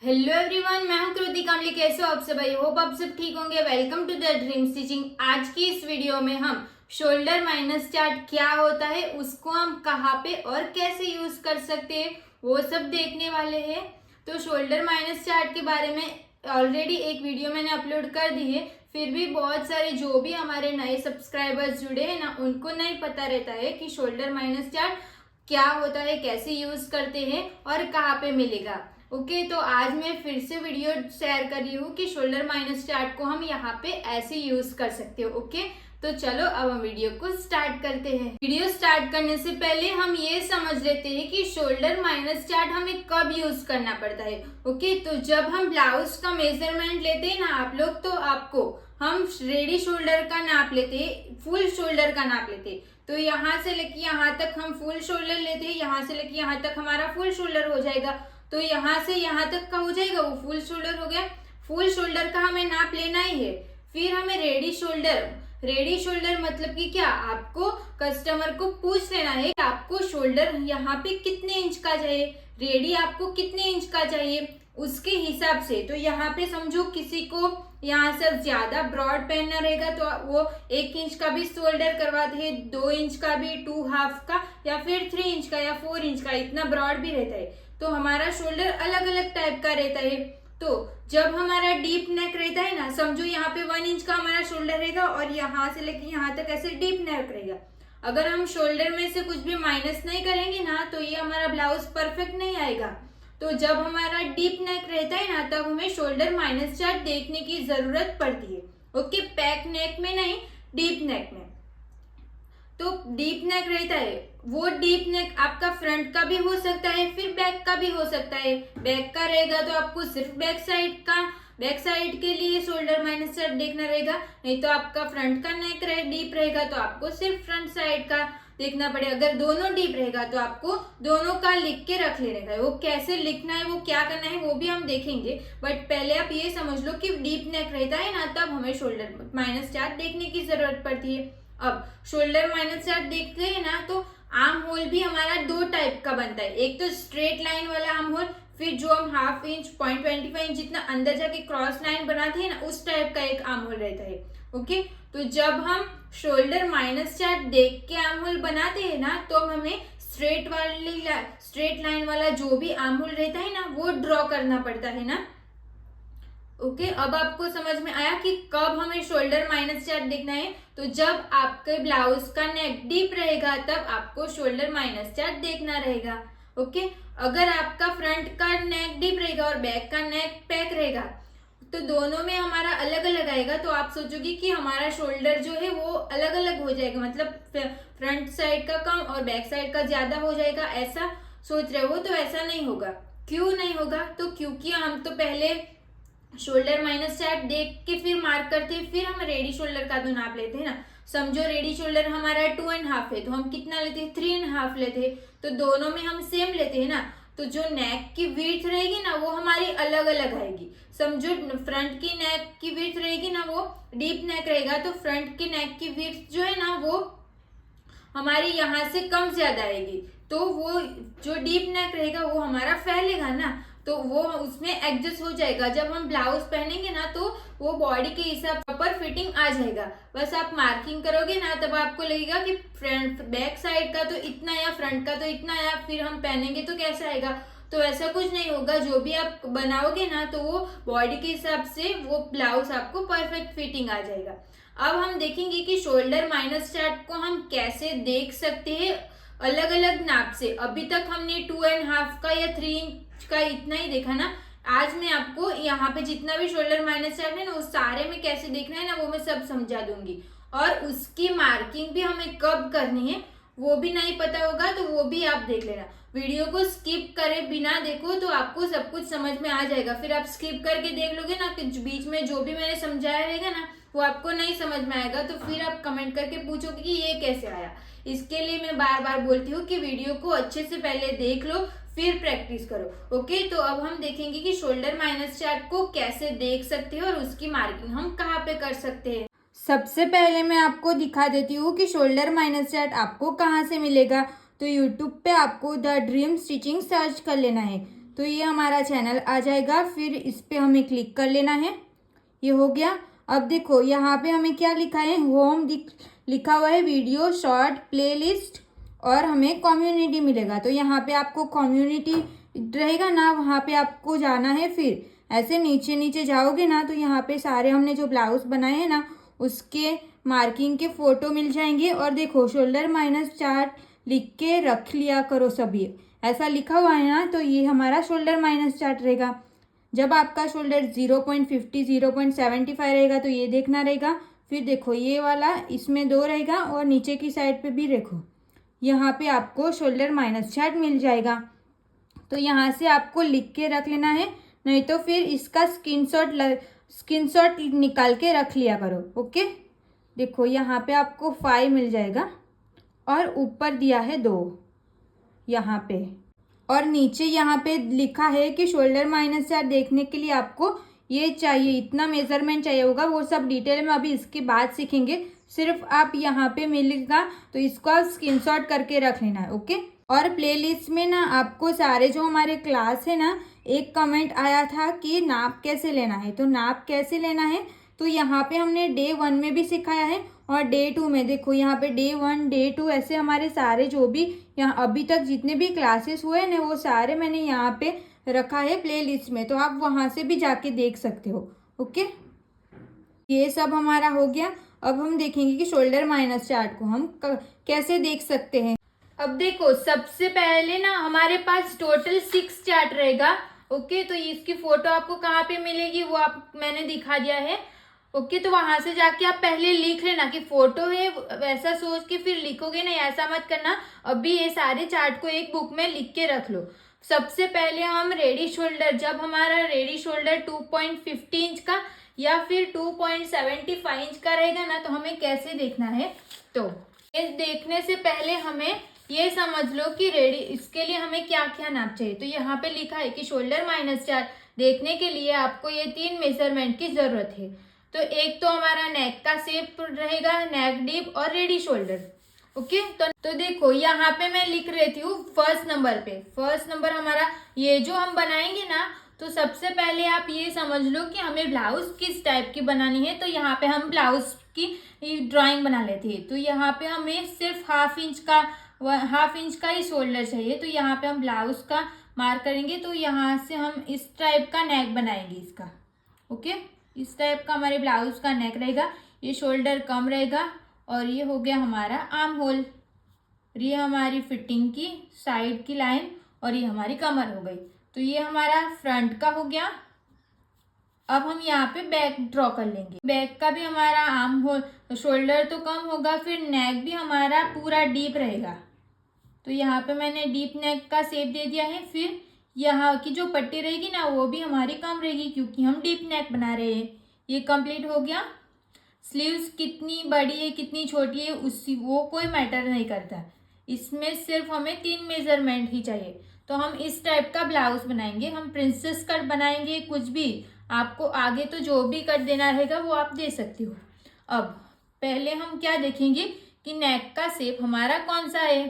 Hello everyone, मैं हूं कृति कामली। कैसे हो आप सब? आई होप आप सब ठीक होंगे। Welcome to the dream stitching. आज की इस वीडियो में हम शोल्डर माइनस चार्ट क्या होता है, उसको हम कहाँ पे और कैसे यूज कर सकते हैं, वो सब देखने वाले हैं। तो शोल्डर माइनस चार्ट के बारे में ऑलरेडी एक वीडियो मैंने अपलोड कर दी है, फिर भी बहुत सारे जो भी हमारे नए सब्सक्राइबर्स जुड़े हैं ना, उनको नहीं पता रहता है कि शोल्डर माइनस चार्ट क्या होता है, कैसे यूज करते हैं और कहाँ पे मिलेगा। ओके तो आज मैं फिर से वीडियो शेयर कर रही हूँ कि शोल्डर माइनस चार्ट को हम यहाँ पे ऐसे यूज कर सकते हो। ओके तो चलो अब हम वीडियो को स्टार्ट करते हैं। वीडियो स्टार्ट करने से पहले हम ये समझ लेते हैं कि शोल्डर माइनस चार्ट हमें कब यूज करना पड़ता है। ओके तो जब हम ब्लाउज का मेजरमेंट लेते हैं ना आप लोग, तो आपको हम रेडी शोल्डर का नाप लेते हैं, फुल शोल्डर का नाप लेते हैं। तो यहाँ से लेके यहाँ तक हम फुल शोल्डर लेते हैं, यहाँ से लेके यहाँ तक हमारा फुल शोल्डर हो जाएगा। तो यहाँ से यहाँ तक का हो जाएगा, वो फुल शोल्डर हो गया। फुल शोल्डर का हमें नाप लेना ही है। फिर हमें रेडी शोल्डर मतलब कि क्या, आपको कस्टमर को पूछ लेना है कि आपको शोल्डर यहाँ पे कितने इंच का चाहिए, रेडी आपको कितने इंच का चाहिए, उसके हिसाब से। तो यहाँ पे समझो किसी को यहाँ से ज्यादा ब्रॉड पहनना रहेगा तो वो 1 इंच का भी शोल्डर करवाते हैं, 2 इंच का भी, 2.5 का, या फिर 3 इंच का या 4 इंच का, इतना ब्रॉड भी रहता है। तो हमारा शोल्डर अलग अलग टाइप का रहता है। तो जब हमारा डीप नेक रहता है ना, समझो यहाँ पे 1 इंच का हमारा शोल्डर रहेगा और यहाँ से लेके यहाँ तक ऐसे डीप नेक रहेगा। अगर हम शोल्डर में से कुछ भी माइनस नहीं करेंगे ना, तो ये हमारा ब्लाउज परफेक्ट नहीं आएगा। तो जब हमारा डीप नेक रहता है ना, तब हमें शोल्डर माइनस चार्ट देखने की जरूरत पड़ती है। ओके, पैक नेक में नहीं, डीप नेक में। तो डीप नेक रहता है, वो डीप नेक आपका फ्रंट का भी हो सकता है, फिर बैक का भी हो सकता है। बैक का रहेगा तो आपको सिर्फ बैक साइड के लिए शोल्डर माइनस चार्ट देखना रहेगा। नहीं तो आपका फ्रंट का नेक डीप रहेगा तो आपको सिर्फ फ्रंट साइड का देखना पड़ेगा। अगर दोनों डीप रहेगा तो आपको दोनों का लिख के रख लेने का। वो कैसे लिखना है, वो क्या करना है, वो भी हम देखेंगे। बट पहले आप ये समझ लो कि डीप नेक रहता है ना, तब हमें शोल्डर माइनस चार्ट देखने की जरूरत पड़ती है। अब शोल्डर माइनस चार्ट देखते हैं ना, तो आर्म होल भी हमारा 2 टाइप का बनता है। एक तो स्ट्रेट लाइन वाला आर्म होल, फिर जो हम 1/2 इंच 0.25 इंच जितना अंदर जाके क्रॉस लाइन बनाते हैं ना, उस टाइप का एक आर्म होल रहता है। ओके तो जब हम शोल्डर माइनस चार्ट देख के आर्म होल बनाते हैं ना, तो हमें स्ट्रेट लाइन वाला जो भी आर्म होल रहता है ना, वो ड्रॉ करना पड़ता है ना। ओके अब आपको समझ में आया कि कब हमें शोल्डर माइनस चार्ट देखना है। तो जब आपके ब्लाउज का नेक डीप रहेगा, तब आपको शोल्डर माइनस चार्ट देखना रहेगा। ओके अगर आपका फ्रंट का नेक डीप रहेगा और बैक का नेक पैक रहेगा, तो दोनों में हमारा अलग अलग आएगा। तो आप सोचोगे कि हमारा शोल्डर जो है वो अलग अलग हो जाएगा, मतलब फ्रंट साइड का कम और बैक साइड का ज्यादा हो जाएगा, ऐसा सोच रहे हो। तो ऐसा नहीं होगा। क्यों नहीं होगा? तो क्योंकि हम तो पहले शोल्डर माइनस चार्ट देख के फिर मार्क करते हैं, फिर हम रेडी शोल्डर का तो नाप लेते हैं ना। समझो रेडी शोल्डर हमारा 2.5 है, तो हम कितना लेते हैं? 3.5 लेते हैं। तो दोनों में हम सेम लेते हैं ना। तो जो नेक की विड्थ रहेगी ना, वो हमारी अलग अलग आएगी। समझो फ्रंट की नेक की विड्थ रहेगी ना, वो डीप नेक रहेगा, तो फ्रंट की नेक की विड्थ जो है ना, वो हमारी यहाँ से कम ज्यादा आएगी। तो वो जो डीप नेक रहेगा वो हमारा फैलेगा ना, तो वो उसमें एडजस्ट हो जाएगा। जब हम ब्लाउज पहनेंगे ना, तो वो बॉडी के हिसाब पर फिटिंग आ जाएगा। बस आप मार्किंग करोगे ना, तब आपको लगेगा कि फ्रंट बैक साइड का तो इतना आया, फ्रंट का तो इतना आया, फिर हम पहनेंगे तो कैसा आएगा। तो ऐसा कुछ नहीं होगा। जो भी आप बनाओगे ना, तो वो बॉडी के हिसाब से वो ब्लाउज आपको परफेक्ट फिटिंग आ जाएगा। अब हम देखेंगे कि शोल्डर माइनस चार्ट को हम कैसे देख सकते हैं अलग अलग नाप से। अभी तक हमने 2.5 का या 3 इंच का इतना ही देखा ना। आज मैं आपको यहाँ पे जितना भी शोल्डर माइनस चार्ट है ना, उस सारे में कैसे देखना है ना, वो मैं सब समझा दूंगी। और उसकी मार्किंग भी हमें कब करनी है वो भी नहीं पता होगा, तो वो भी आप देख लेना। वीडियो को स्किप करे बिना देखो तो आपको सब कुछ समझ में आ जाएगा। फिर आप स्किप करके देख लोगे ना, कि बीच में जो भी मैंने समझाया रहेगा ना, वो आपको नहीं समझ में आएगा। तो फिर आप कमेंट करके पूछोगे कि ये कैसे आया। इसके लिए मैं बार बार बोलती हूँ कि वीडियो को अच्छे से पहले देख लो, फिर प्रैक्टिस करो। ओके तो अब हम देखेंगे कि शोल्डर माइनस चार्ट को कैसे देख सकते हैं और उसकी मार्किंग हम कहाँ पे कर सकते हैं। सबसे पहले मैं आपको दिखा देती हूँ कि शोल्डर माइनस चार्ट आपको कहाँ से मिलेगा। तो यूट्यूब पे आपको द ड्रीम स्टिचिंग सर्च कर लेना है। तो ये हमारा चैनल आ जाएगा। फिर इस पे हमें क्लिक कर लेना है। ये हो गया। अब देखो यहाँ पे हमें क्या लिखा है, होम लिखा हुआ है, वीडियो, शॉर्ट, प्लेलिस्ट और हमें कम्युनिटी मिलेगा। तो यहाँ पे आपको कम्युनिटी रहेगा ना, वहाँ पे आपको जाना है। फिर ऐसे नीचे नीचे जाओगे ना तो यहाँ पे सारे हमने जो ब्लाउज बनाए हैं ना उसके मार्किंग के फोटो मिल जाएंगे। और देखो शोल्डर माइनस चार्ट लिख के रख लिया करो सभी, ऐसा लिखा हुआ है ना, तो ये हमारा शोल्डर माइनस चार्ट रहेगा। जब आपका शोल्डर 0.50 0.75 रहेगा तो ये देखना रहेगा। फिर देखो ये वाला इसमें 2 रहेगा और नीचे की साइड पे भी देखो यहाँ पे आपको शोल्डर माइनस चार्ट मिल जाएगा। तो यहाँ से आपको लिख के रख लेना है, नहीं तो फिर इसका स्क्रीनशॉट निकाल के रख लिया करो। ओके, देखो यहाँ पे आपको 5 मिल जाएगा और ऊपर दिया है 2 यहाँ पे, और नीचे यहाँ पे लिखा है कि शोल्डर माइनस चार्ट देखने के लिए आपको ये चाहिए, इतना मेजरमेंट चाहिए होगा। वो सब डिटेल में अभी इसके बाद सीखेंगे। सिर्फ आप यहाँ पे मिलेगा तो इसको आप स्क्रीनशॉट करके रख लेना है। ओके, और प्लेलिस्ट में ना आपको सारे जो हमारे क्लास है ना, एक कमेंट आया था कि नाप कैसे लेना है। तो नाप कैसे लेना है तो यहाँ पे हमने डे 1 में भी सिखाया है और डे 2 में। देखो यहाँ पे डे 1 डे 2 ऐसे हमारे सारे जो भी यहाँ अभी तक जितने भी क्लासेस हुए ना वो सारे मैंने यहाँ पे रखा है प्लेलिस्ट में, तो आप वहाँ से भी जाके देख सकते हो। ओके, ये सब हमारा हो गया। अब हम देखेंगे कि शोल्डर माइनस चार्ट को हम कैसे देख सकते हैं। अब देखो सबसे पहले ना हमारे पास टोटल 6 चार्ट रहेगा। ओके, तो इसकी फोटो आपको कहाँ पे मिलेगी वो मैंने दिखा दिया है। ओके, तो वहां से जाके आप पहले लिख लेना कि फोटो है, वैसा सोच के फिर लिखोगे ना, ऐसा मत करना। अभी ये सारे चार्ट को एक बुक में लिख के रख लो। सबसे पहले हम रेडी शोल्डर, जब हमारा रेडी शोल्डर 2.50 इंच का या फिर 2.75 इंच का रहेगा ना तो हमें कैसे देखना है, तो ये देखने से पहले हमें ये समझ लो कि रेडी इसके लिए हमें क्या क्या नाप चाहिए। तो यहाँ पे लिखा है कि शोल्डर माइनस चार्ट देखने के लिए आपको ये 3 मेजरमेंट की जरूरत है। तो एक तो हमारा नेक का शेप रहेगा, नेक डीप और रेडी शोल्डर। ओके, तो देखो यहाँ पे मैं लिख रही हूँ फर्स्ट नंबर पे। फर्स्ट नंबर हमारा ये जो हम बनाएंगे ना, तो सबसे पहले आप ये समझ लो कि हमें ब्लाउज किस टाइप की बनानी है। तो यहाँ पे हम ब्लाउज की ड्राइंग बना लेते हैं। तो यहाँ पे हमें सिर्फ हाफ इंच का ही शोल्डर चाहिए। तो यहाँ पे हम ब्लाउज का मार्क करेंगे। तो यहाँ से हम इस टाइप का नेक बनाएंगे इसका। ओके, इस टाइप का हमारे ब्लाउज का नेक रहेगा। ये शोल्डर कम रहेगा और ये हो गया हमारा आर्म होल, ये हमारी फिटिंग की साइड की लाइन और ये हमारी कमर हो गई। तो ये हमारा फ्रंट का हो गया। अब हम यहाँ पे बैक ड्रॉ कर लेंगे। बैक का भी हमारा आर्म होल, शोल्डर तो कम होगा, फिर नेक भी हमारा पूरा डीप रहेगा। तो यहाँ पे मैंने डीप नेक का शेप दे दिया है। फिर यहाँ की जो पट्टी रहेगी ना वो भी हमारी कम रहेगी क्योंकि हम डीप नेक बना रहे हैं। ये कंप्लीट हो गया। स्लीव्स कितनी बड़ी है कितनी छोटी है उसकी वो कोई मैटर नहीं करता, इसमें सिर्फ हमें 3 मेजरमेंट ही चाहिए। तो हम इस टाइप का ब्लाउज बनाएंगे, हम प्रिंसेस कट बनाएंगे, कुछ भी आपको आगे तो जो भी कट देना रहेगा वो आप दे सकते हो। अब पहले हम क्या देखेंगे कि नेक का शेप हमारा कौन सा है।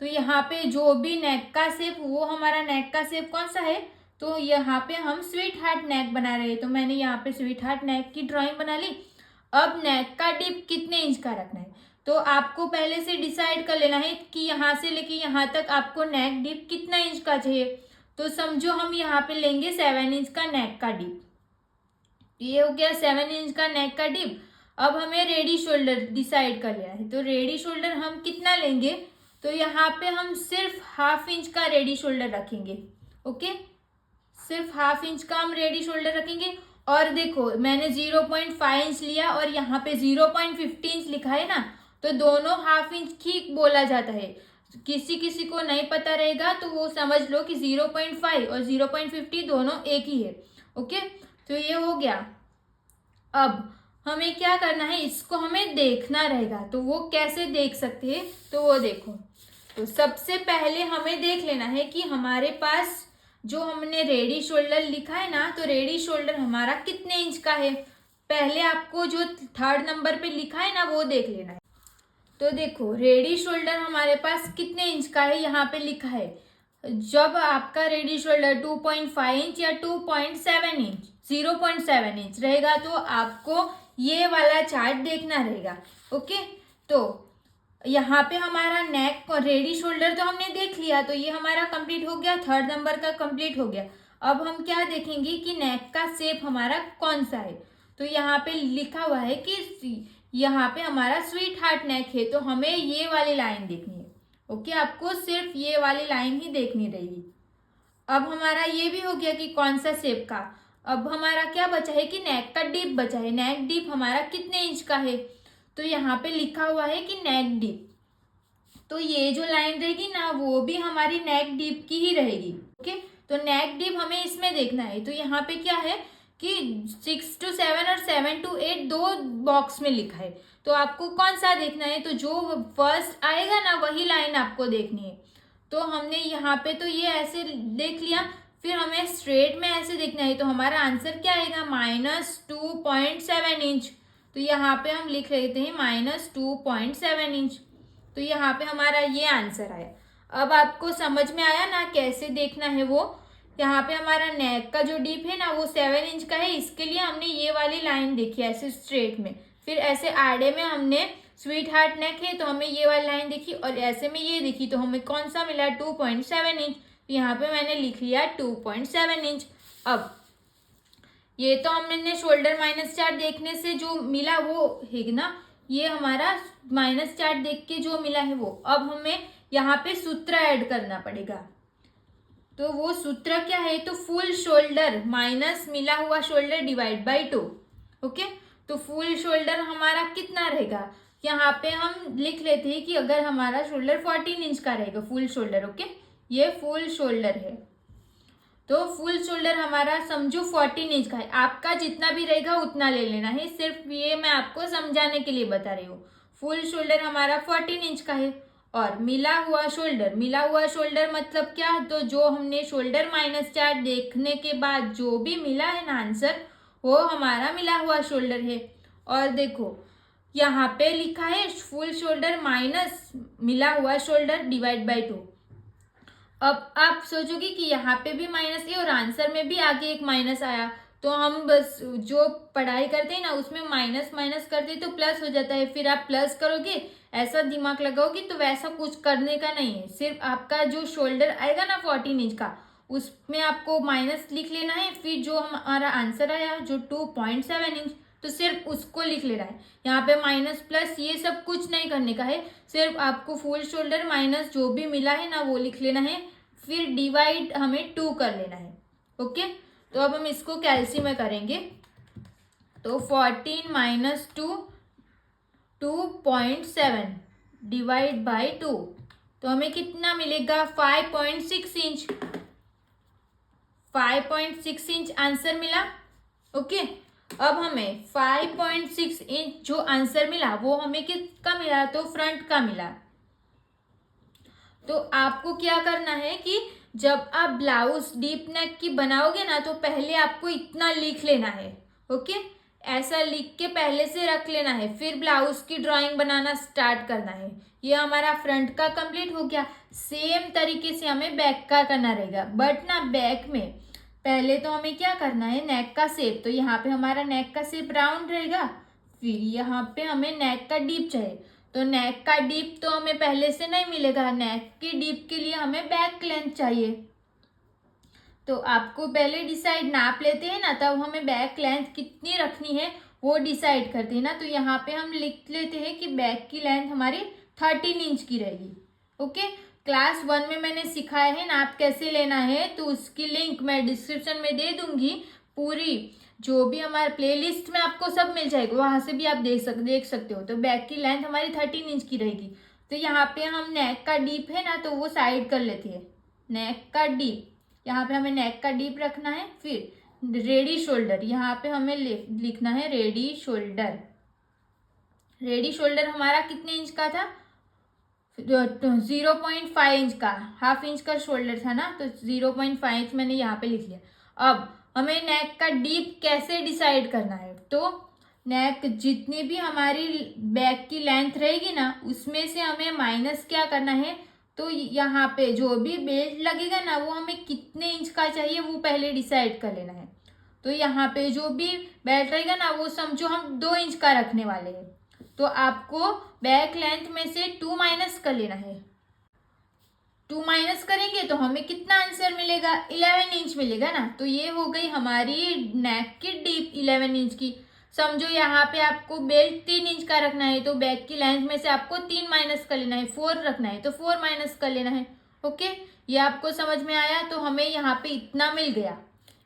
तो यहाँ पे जो भी नेक का शेप, वो हमारा नेक का शेप कौन सा है, तो यहाँ पे हम स्वीट हार्ट नेक बना रहे हैं। तो मैंने यहाँ पे स्वीट हार्ट नेक की ड्राइंग बना ली। अब नेक का डिप कितने इंच का रखना है, तो आपको पहले से डिसाइड कर लेना है कि यहाँ से लेके यहाँ तक आपको नेक डिप कितना इंच का चाहिए। तो समझो हम यहाँ पे लेंगे 7 इंच का नेक का डिप। ये हो गया 7 इंच का नेक का डिप। अब हमें रेडी शोल्डर डिसाइड कर लिया है। तो रेडी शोल्डर हम कितना लेंगे, तो यहाँ पे हम सिर्फ हाफ इंच का रेडी शोल्डर रखेंगे। ओके, सिर्फ हाफ इंच का हम रेडी शोल्डर रखेंगे। और देखो मैंने 0.5 इंच लिया और यहाँ पे 0.50 इंच लिखा है ना, तो दोनों हाफ इंच ही बोला जाता है। किसी किसी को नहीं पता रहेगा तो वो समझ लो कि 0.5 और 0.50 दोनों एक ही है। ओके, तो ये हो गया। अब हमें क्या करना है, इसको हमें देखना रहेगा। तो वो कैसे देख सकते हैं, तो वो देखो। तो सबसे पहले हमें देख लेना है कि हमारे पास जो हमने रेडी शोल्डर लिखा है ना, तो रेडी शोल्डर हमारा कितने इंच का है। पहले आपको जो 3rd नंबर पे लिखा है ना वो देख लेना है। तो देखो रेडी शोल्डर हमारे पास कितने इंच का है, यहाँ पे लिखा है जब आपका रेडी शोल्डर 2.5 इंच या 2.7 इंच 0.7 इंच रहेगा तो आपको ये वाला चार्ट देखना रहेगा। ओके, तो यहाँ पे हमारा नेक और रेडी शोल्डर तो हमने देख लिया, तो ये हमारा कंप्लीट हो गया, 3rd नंबर का कंप्लीट हो गया। अब हम क्या देखेंगे कि नेक का शेप हमारा कौन सा है। तो यहाँ पे लिखा हुआ है कि यहाँ पे हमारा स्वीट हार्ट नेक है, तो हमें ये वाली लाइन देखनी है। ओके, आपको सिर्फ ये वाली लाइन ही देखनी रहेगी। अब हमारा ये भी हो गया कि कौन सा शेप का। अब हमारा क्या बचा है कि नेक का डीप बचा है। नेक डीप हमारा कितने इंच का है, तो यहाँ पे लिखा हुआ है कि नेक डीप, तो ये जो लाइन रहेगी ना वो भी हमारी नेक डीप की ही रहेगी। ओके, तो नेक डीप हमें इसमें देखना है। तो यहाँ पे क्या है कि 6 to 7 और 7 to 8 दो बॉक्स में लिखा है, तो आपको कौन सा देखना है, तो जो फर्स्ट आएगा ना वही लाइन आपको देखनी है। तो हमने यहाँ पे तो ये ऐसे देख लिया, फिर हमें स्ट्रेट में ऐसे देखना है, तो हमारा आंसर क्या आएगा -2.7 इंच। तो यहाँ पे हम लिख लेते हैं -2.7 इंच। तो यहाँ पे हमारा ये आंसर आया। अब आपको समझ में आया ना कैसे देखना है वो। यहाँ पे हमारा नेक का जो डीप है ना वो 7 इंच का है, इसके लिए हमने ये वाली लाइन देखी ऐसे स्ट्रेट में। फिर ऐसे आड़े में हमने स्वीट हार्ट नेक है तो हमें ये वाली लाइन देखी, और ऐसे में ये देखी, तो हमें कौन सा मिला 2.7 इंच। तो यहाँ पे मैंने लिख लिया 2.7 इंच। अब ये तो हमने शोल्डर माइनस चार्ट देखने से जो मिला वो है ना, ये हमारा माइनस चार्ट देख के जो मिला है वो। अब हमें यहाँ पे सूत्र ऐड करना पड़ेगा, तो वो सूत्र क्या है, तो फुल शोल्डर माइनस मिला हुआ शोल्डर डिवाइड बाय 2। ओके, तो फुल शोल्डर हमारा कितना रहेगा, यहाँ पे हम लिख लेते हैं कि अगर हमारा शोल्डर 14 इंच का रहेगा फुल शोल्डर। ओके, ये फुल शोल्डर है, तो फुल शोल्डर हमारा समझो 14 इंच का है। आपका जितना भी रहेगा उतना ले लेना है, सिर्फ ये मैं आपको समझाने के लिए बता रही हूँ। फुल शोल्डर हमारा 14 इंच का है, और मिला हुआ शोल्डर मतलब क्या, तो जो हमने शोल्डर माइनस चार्ट देखने के बाद जो भी मिला है ना आंसर, वो हमारा मिला हुआ शोल्डर है। और देखो यहाँ पे लिखा है फुल शोल्डर माइनस मिला हुआ शोल्डर डिवाइड बाय 2। अब आप सोचोगे कि यहाँ पे भी माइनस है और आंसर में भी आगे एक माइनस आया, तो हम बस जो पढ़ाई करते हैं ना उसमें माइनस माइनस करते तो प्लस हो जाता है, फिर आप प्लस करोगे ऐसा दिमाग लगाओगे, तो वैसा कुछ करने का नहीं है। सिर्फ आपका जो शोल्डर आएगा ना 14 इंच का, उसमें आपको माइनस लिख लेना है, फिर जो हमारा आंसर आया जो 2.7 इंच, तो सिर्फ उसको लिख लेना है। यहाँ पे माइनस प्लस ये सब कुछ नहीं करने का है, सिर्फ आपको फुल शोल्डर माइनस जो भी मिला है ना वो लिख लेना है, फिर डिवाइड हमें 2 कर लेना है। ओके, तो अब हम इसको कैलसी में करेंगे, तो 14 माइनस 2 2.7 डिवाइड बाय 2, तो हमें कितना मिलेगा 5.6 इंच। 5.6 इंच आंसर मिला। ओके, अब हमें 5.6 इंच जो आंसर मिला वो हमें किसका मिला, तो फ्रंट का मिला। तो आपको क्या करना है कि जब आप ब्लाउज डीप नेक की बनाओगे ना, तो पहले आपको इतना लिख लेना है। ओके, ऐसा लिख के पहले से रख लेना है, फिर ब्लाउज की ड्राइंग बनाना स्टार्ट करना है। ये हमारा फ्रंट का कंप्लीट हो गया। सेम तरीके से हमें बैक का करना रहेगा, बट ना बैक में पहले तो हमें क्या करना है, नेक का शेप। तो यहाँ पे हमारा नेक का शेप राउंड रहेगा, फिर यहाँ पे हमें नेक का डीप चाहिए, तो नेक का डीप तो हमें पहले से नहीं मिलेगा, नेक की डीप के लिए हमें बैक लेंथ चाहिए। तो आपको पहले डिसाइड नाप लेते हैं ना, तब हमें बैक लेंथ कितनी रखनी है वो डिसाइड करते हैं ना। तो यहाँ पे हम लिख लेते हैं कि बैक की लेंथ हमारी 13 इंच की रहेगी। ओके, क्लास 1 में मैंने सिखाया है नाप कैसे लेना है, तो उसकी लिंक मैं डिस्क्रिप्शन में दे दूंगी। पूरी जो भी हमारे प्लेलिस्ट में आपको सब मिल जाएगा, वहां से भी आप देख सकते हो। तो बैक की लेंथ हमारी 13 इंच की रहेगी। तो यहाँ पे हम नेक का डीप है ना, तो वो साइड कर लेते हैं। नेक का डीप, यहाँ पे हमें नेक का डीप रखना है। फिर रेडी शोल्डर, यहाँ पे हमें लिखना है रेडी शोल्डर। रेडी शोल्डर हमारा कितने इंच का था, 0.5 इंच का, हाफ इंच का शोल्डर था ना, तो 0.5 इंच मैंने यहाँ पे लिख लिया। अब हमें नेक का डीप कैसे डिसाइड करना है, तो नेक जितनी भी हमारी बैक की लेंथ रहेगी ना, उसमें से हमें माइनस क्या करना है, तो यहाँ पे जो भी बेल्ट लगेगा ना वो हमें कितने इंच का चाहिए वो पहले डिसाइड कर लेना है। तो यहाँ पे जो भी बेल्ट रहेगा ना वो समझो हम 2 इंच का रखने वाले हैं, तो आपको बैक लेंथ में से 2 माइनस कर लेना है। 2 माइनस करेंगे तो हमें कितना आंसर मिलेगा, 11 इंच मिलेगा ना। तो ये हो गई हमारी नेक की डीप 11 इंच की। समझो यहाँ पे आपको बेल्ट 3 इंच का रखना है, तो बैक की लेंथ में से आपको 3 माइनस कर लेना है, 4 रखना है तो 4 माइनस कर लेना है। ओके, ये आपको समझ में आया। तो हमें यहाँ पे इतना मिल गया,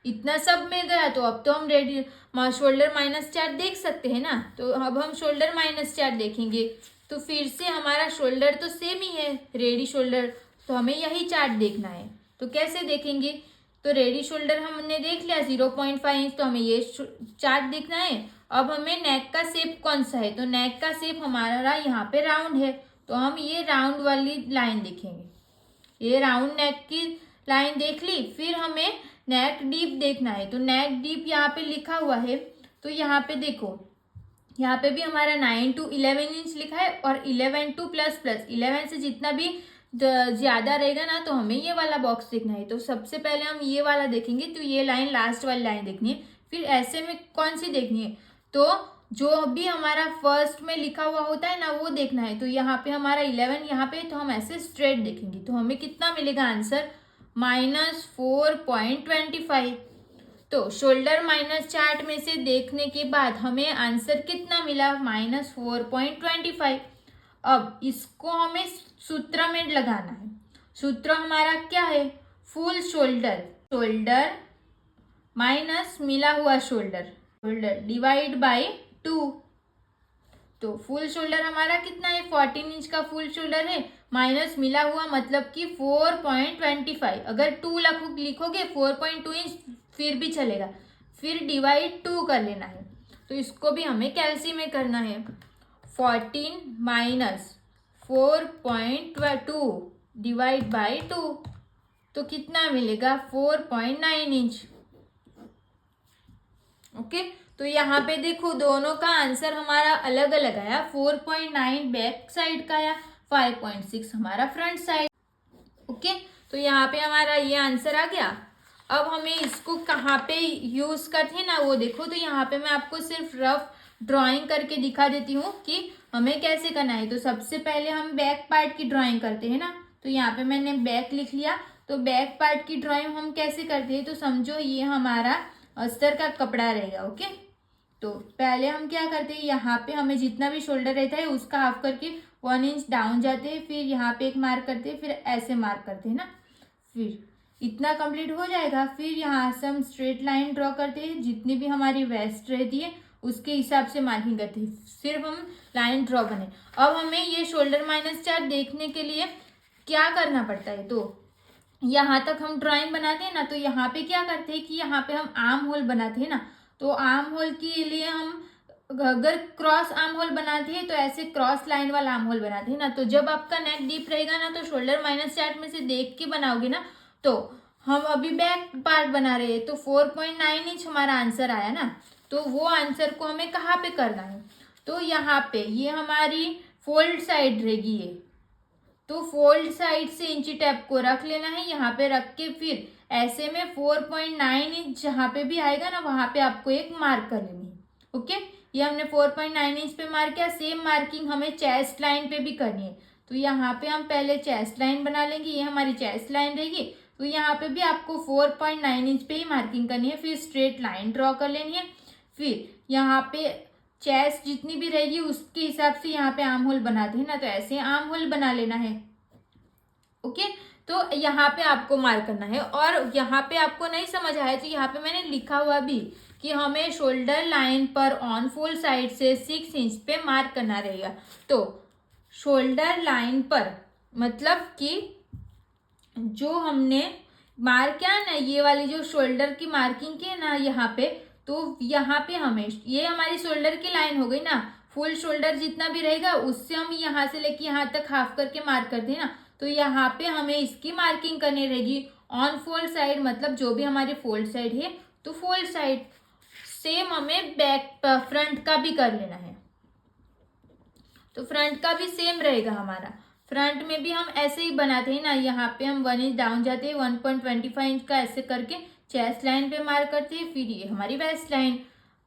इतना सब मिल गया। तो अब तो हम रेडी शोल्डर माइनस चार्ट देख सकते हैं ना। तो अब हम शोल्डर माइनस चार्ट देखेंगे। तो फिर से हमारा शोल्डर तो सेम ही है, रेडी शोल्डर, तो हमें यही चार्ट देखना है। तो कैसे देखेंगे, तो रेडी शोल्डर हमने देख लिया 0.5 इंच, तो हमें ये चार्ट देखना है। अब हमें नेक का शेप कौन सा है, तो नेक का शेप हमारा यहाँ पे राउंड है, तो हम ये राउंड वाली लाइन देखेंगे। ये राउंड नेक की लाइन देख ली। फिर हमें नेक डीप देखना है, तो नेक डीप यहाँ पे लिखा हुआ है। तो यहाँ पे देखो, यहाँ पे भी हमारा 9 to 11 इंच लिखा है, और 11 to प्लस 11 से जितना भी ज्यादा रहेगा ना तो हमें ये वाला बॉक्स देखना है। तो सबसे पहले हम ये वाला देखेंगे, तो ये लाइन लास्ट वाली लाइन देखनी है। फिर ऐसे में कौन सी देखनी है, तो जो भी हमारा फर्स्ट में लिखा हुआ होता है ना वो देखना है। तो यहाँ पे हमारा 11 यहाँ पे, तो हम ऐसे स्ट्रेट देखेंगे तो हमें कितना मिलेगा आंसर, -4.25। तो शोल्डर माइनस चार्ट में से देखने के बाद हमें आंसर कितना मिला, -4.25। अब इसको हमें सूत्र में लगाना है। सूत्र हमारा क्या है, फुल शोल्डर, शोल्डर माइनस मिला हुआ शोल्डर, शोल्डर डिवाइड बाय 2। तो फुल शोल्डर हमारा कितना है, 14 इंच का फुल शोल्डर है, माइनस मिला हुआ मतलब कि 4.25। अगर 2 लिखोगे 4.2 इंच फिर भी चलेगा, फिर डिवाइड 2 कर लेना है। तो इसको भी हमें कैलसी में करना है। 14 माइनस 4.2 डिवाइड बाई 2, तो कितना मिलेगा, 4.9 इंच। ओके, तो यहाँ पे देखो दोनों का आंसर हमारा अलग अलग आया। 4.9 बैक साइड का आया, 5.6 हमारा फ्रंट साइड। ओके, तो यहाँ पे हमारा ये आंसर आ गया। अब हमें इसको कहाँ पे यूज करते हैं ना वो देखो। तो यहाँ पे मैं आपको सिर्फ रफ ड्राइंग करके दिखा देती हूँ कि हमें कैसे करना है। तो सबसे पहले हम बैक पार्ट की ड्राइंग करते हैं ना। तो यहाँ पे मैंने बैक लिख लिया। तो बैक पार्ट की ड्राइंग हम कैसे करते हैं, तो समझो ये हमारा अस्तर का कपड़ा रहेगा। ओके, तो पहले हम क्या करते हैं, यहाँ पे हमें जितना भी शोल्डर रहता है उसका हाफ करके 1 इंच डाउन जाते हैं, फिर यहाँ पे एक मार्क करते हैं, फिर ऐसे मार्क करते हैं ना। फिर इतना कंप्लीट हो जाएगा। फिर यहाँ से हम स्ट्रेट लाइन ड्रॉ करते हैं, जितनी भी हमारी वेस्ट रहती है उसके हिसाब से मार्किंग करते हैं, सिर्फ हम लाइन ड्रॉ बने। अब हमें ये शोल्डर माइनस चार्ट देखने के लिए क्या करना पड़ता है, तो यहाँ तक हम ड्राइंग बनाते हैं ना। तो यहाँ पे क्या करते हैं कि यहाँ पे हम आर्म होल बनाते हैं ना। तो आर्म होल के लिए हम अगर क्रॉस आर्म होल बनाते हैं तो ऐसे क्रॉस लाइन वाला आर्म होल बनाते हैं ना। तो जब आपका नेक डीप रहेगा ना तो शोल्डर माइनस चार्ट में से देख के बनाओगे ना। तो हम अभी बैक पार्ट बना रहे हैं, तो 4.9 इंच हमारा आंसर आया ना। तो वो आंसर को हमें कहाँ पे करना है, तो यहाँ पे ये हमारी फोल्ड साइड रहेगी ये। तो फोल्ड साइड से इंची टैप को रख लेना है, यहाँ पे रख के फिर ऐसे में 4.9 इंच जहाँ पे भी आएगा ना वहाँ पे आपको एक मार्क कर लेनी है। ओके, ये हमने 4.9 इंच पे मार्क किया। सेम मार्किंग हमें चेस्ट लाइन पे भी करनी है। तो यहाँ पे हम पहले चेस्ट लाइन बना लेंगे, ये हमारी चेस्ट लाइन रहेगी। तो यहाँ पे भी आपको 4.9 इंच पे ही मार्किंग करनी है। फिर स्ट्रेट लाइन ड्रॉ कर लेनी है। फिर यहाँ पे चेस्ट जितनी भी रहेगी उसके हिसाब से यहाँ पे आर्म होल बनाते हैं ना, तो ऐसे आर्म होल बना लेना है। ओके, तो यहाँ पे आपको मार्क करना है। और यहाँ पे आपको नहीं समझ आया तो यहाँ पे मैंने लिखा हुआ भी कि हमें शोल्डर लाइन पर ऑन फोल्ड साइड से 6 इंच पे मार्क करना रहेगा। तो शोल्डर लाइन पर मतलब कि जो हमने मार्क किया ना, ये वाली जो शोल्डर की मार्किंग की है ना यहाँ पे, तो यहाँ पे हमें ये हमारी शोल्डर की लाइन हो गई ना। फुल शोल्डर जितना भी रहेगा उससे हम यहाँ से लेके यहाँ तक हाफ करके मार्क करते हैं ना। तो यहाँ पे हमें इसकी मार्किंग करनी रहेगी ऑन फोल्ड साइड, मतलब जो भी हमारी फोल्ड साइड है। तो फोल्ड साइड सेम हमें बैक फ्रंट का भी कर लेना है। तो फ्रंट का भी सेम रहेगा हमारा। फ्रंट में भी हम ऐसे ही बनाते हैं ना, यहाँ पे हम 1 इंच डाउन जाते हैं, 1.25 इंच का ऐसे करके चेस्ट लाइन पे मार्क करते हैं, फिर ये हमारी वेस्ट लाइन।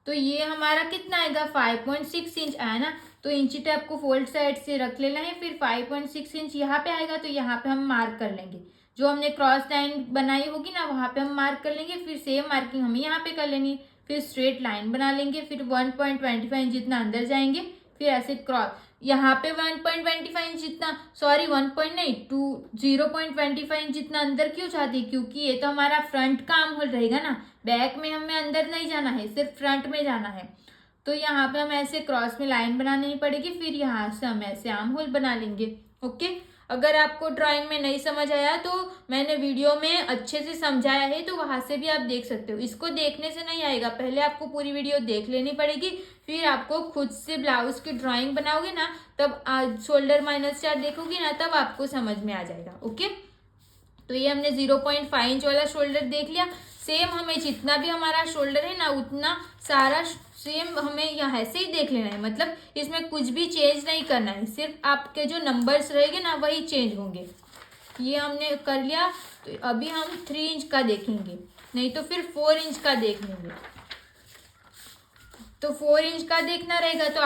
तो ये हमारा कितना आएगा, 5.6 इंच आया ना। तो इंची टेप को फोल्ड साइड से रख लेना है, फिर 5.6 इंच यहाँ पे आएगा, तो यहाँ पे हम मार्क कर लेंगे। जो हमने क्रॉस लाइन बनाई होगी ना वहाँ पे हम मार्क कर लेंगे, फिर सेम मार्किंग हमें यहाँ पे कर लेनी है। फिर स्ट्रेट लाइन बना लेंगे, फिर 1.25 इंच जितना अंदर जाएंगे, फिर ऐसे क्रॉस यहाँ पे 1.25 इंच जितना, सॉरी 0.25 इंच जितना अंदर क्यों चाहती है, क्योंकि ये तो हमारा फ्रंट का आर्म होल रहेगा ना, बैक में हमें अंदर नहीं जाना है, सिर्फ फ्रंट में जाना है। तो यहाँ पे हम ऐसे क्रॉस में लाइन बनानी पड़ेगी, फिर यहाँ से हम ऐसे आर्म होल बना लेंगे। ओके, अगर आपको ड्राइंग में नहीं समझ आया तो मैंने वीडियो में अच्छे से समझाया है, तो वहां से भी आप देख सकते हो। इसको देखने से नहीं आएगा, पहले आपको पूरी वीडियो देख लेनी पड़ेगी, फिर आपको खुद से ब्लाउज की ड्राइंग बनाओगे ना, तब शोल्डर माइनस चार्ट देखोगी ना, तब आपको समझ में आ जाएगा। ओके, तो ये हमने 0.5 इंच वाला शोल्डर देख लिया। सेम हमें जितना भी हमारा शोल्डर है ना, उतना सारा सेम हमें यहाँ से ही देख लेना है, मतलब इसमें कुछ भी चेंज नहीं करना है, सिर्फ आपके जो नंबर्स रहेंगे ना वही चेंज होंगे। ये हमने कर लिया, तो अभी हम 3 इंच का देखेंगे, नहीं तो फिर 4 इंच का देख लेंगे। तो 4 इंच का देखना रहेगा, तो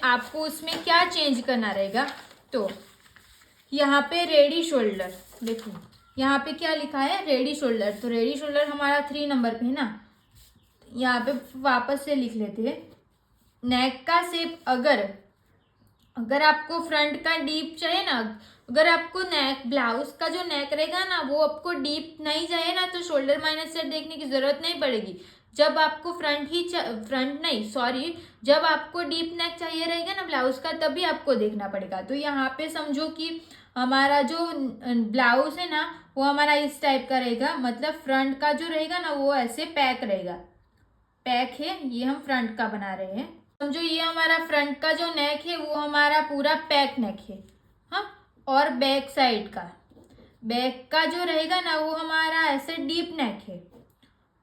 आपको उसमें क्या चेंज करना रहेगा, तो यहाँ पे रेडी शोल्डर देखो, यहाँ पे क्या लिखा है, रेडी शोल्डर। तो रेडी शोल्डर हमारा 3 नंबर पे है ना, यहाँ पे वापस से लिख लेते हैं। नेक का शेप, अगर आपको फ्रंट का डीप चाहिए ना, अगर आपको नेक ब्लाउज का जो नेक रहेगा ना वो आपको डीप नहीं चाहिए ना, तो शोल्डर माइनस सेट देखने की जरूरत नहीं पड़ेगी। जब आपको जब आपको डीप नेक चाहिए रहेगा ना ब्लाउज का, तभी आपको देखना पड़ेगा। तो यहाँ पे समझो कि हमारा जो ब्लाउज है ना वो हमारा इस टाइप का रहेगा, मतलब फ्रंट का जो रहेगा ना वो ऐसे पैक रहेगा, पैक है, ये हम फ्रंट का बना रहे हैं। समझो ये हमारा फ्रंट का जो नेक है वो हमारा पूरा पैक नेक है, हाँ। और बैक साइड का, बैक का जो रहेगा ना वो हमारा ऐसे डीप नेक है।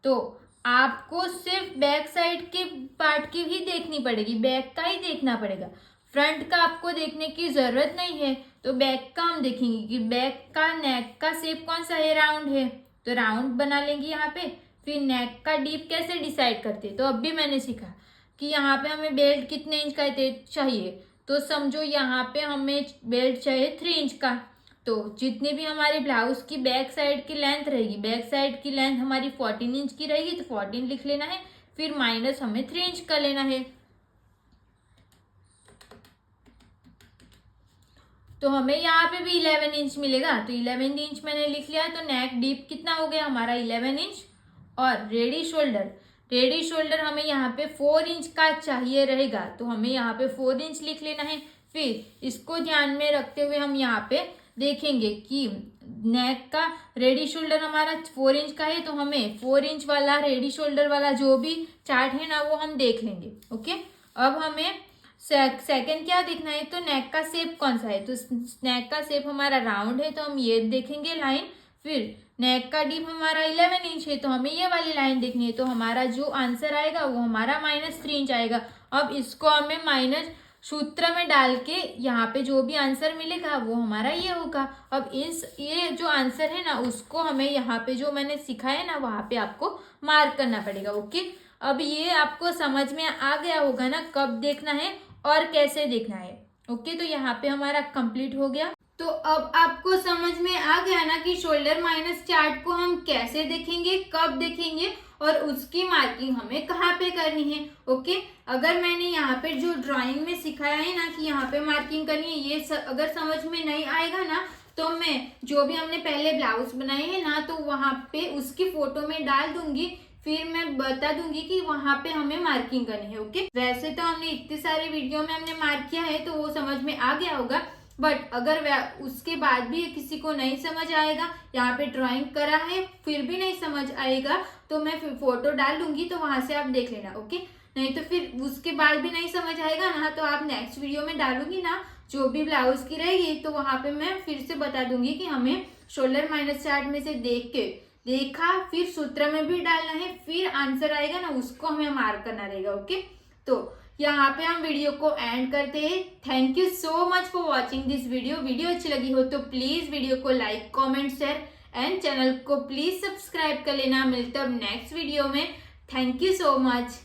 तो आपको सिर्फ बैक साइड के पार्ट की भी देखनी पड़ेगी, बैक का ही देखना पड़ेगा, फ्रंट का आपको देखने की जरूरत नहीं है। तो बैक का हम देखेंगे कि बैक का नेक का शेप कौन सा है, राउंड है, तो राउंड बना लेंगे यहाँ पे। फिर नेक का डीप कैसे डिसाइड करते, तो अब भी मैंने सीखा कि यहाँ पे हमें बेल्ट कितने इंच का चाहिए। तो समझो यहाँ पे हमें बेल्ट चाहिए 3 इंच का, तो जितनी भी हमारी ब्लाउज की बैक साइड की लेंथ रहेगी, बैक साइड की लेंथ हमारी 14 इंच की रहेगी, तो 14 लिख लेना है, फिर माइनस हमें 3 इंच का लेना है। तो हमें यहाँ पे भी 11 इंच मिलेगा, तो 11 इंच मैंने लिख लिया। तो नेक डीप कितना हो गया हमारा, 11 इंच। और रेडी शोल्डर हमें यहाँ पे 4 इंच का चाहिए रहेगा, तो हमें यहाँ पे 4 इंच लिख लेना है। फिर इसको ध्यान में रखते हुए हम यहाँ पे देखेंगे कि नेक का रेडी शोल्डर हमारा 4 इंच का है, तो हमें 4 इंच वाला रेडी शोल्डर वाला जो भी चार्ट है ना वो हम देख लेंगे। ओके, अब हमें सेकंड क्या देखना है, तो नेक का शेप कौन सा है, तो नेक का शेप हमारा राउंड है, तो हम ये देखेंगे लाइन। फिर नेक का डीप हमारा 11 इंच है, तो हमें ये वाली लाइन देखनी है। तो हमारा जो आंसर आएगा वो हमारा -3 इंच आएगा। अब इसको हमें माइनस सूत्र में डाल के यहाँ पे जो भी आंसर मिलेगा वो हमारा ये होगा। अब ये जो आंसर है ना उसको हमें यहाँ पे जो मैंने सिखाया ना वहाँ पे आपको मार्क करना पड़ेगा। ओके, अब ये आपको समझ में आ गया होगा ना कब देखना है और कैसे देखना है। ओके, तो यहाँ पे हमारा कंप्लीट हो गया। तो अब आपको समझ में आ गया ना कि शोल्डर माइनस चार्ट को हम कैसे देखेंगे, कब देखेंगे और उसकी मार्किंग हमें कहाँ पे करनी है। ओके, अगर मैंने यहाँ पे जो ड्राइंग में सिखाया है ना कि यहाँ पे मार्किंग करनी है, ये अगर समझ में नहीं आएगा ना तो मैं जो भी हमने पहले ब्लाउज बनाए हैं ना तो वहाँ पे उसकी फोटो में डाल दूंगी, फिर मैं बता दूंगी कि वहां पे हमें मार्किंग करनी है। ओके, वैसे तो हमने इतने सारे वीडियो में हमने मार्क किया है तो वो समझ में आ गया होगा, बट अगर उसके बाद भी किसी को नहीं समझ आएगा, यहाँ पे ड्राइंग करा है फिर भी नहीं समझ आएगा, तो मैं फिर फोटो डाल दूंगी, तो वहां से आप देख लेना। ओके, नहीं तो फिर उसके बाद भी नहीं समझ आएगा ना तो आप नेक्स्ट वीडियो में डालूंगी ना जो भी ब्लाउज की रहेगी, तो वहां पे मैं फिर से बता दूंगी कि हमें शोल्डर माइनस चार्ट में से देखा फिर सूत्र में भी डालना है, फिर आंसर आएगा ना उसको हमें मार्क करना रहेगा। ओके, तो यहाँ पे हम वीडियो को एंड करते हैं। Thank you so much for watching this video अच्छी लगी हो तो प्लीज वीडियो को like comment share and channel को प्लीज सब्सक्राइब कर लेना। मिलते हैं अब नेक्स्ट वीडियो में। Thank you so much.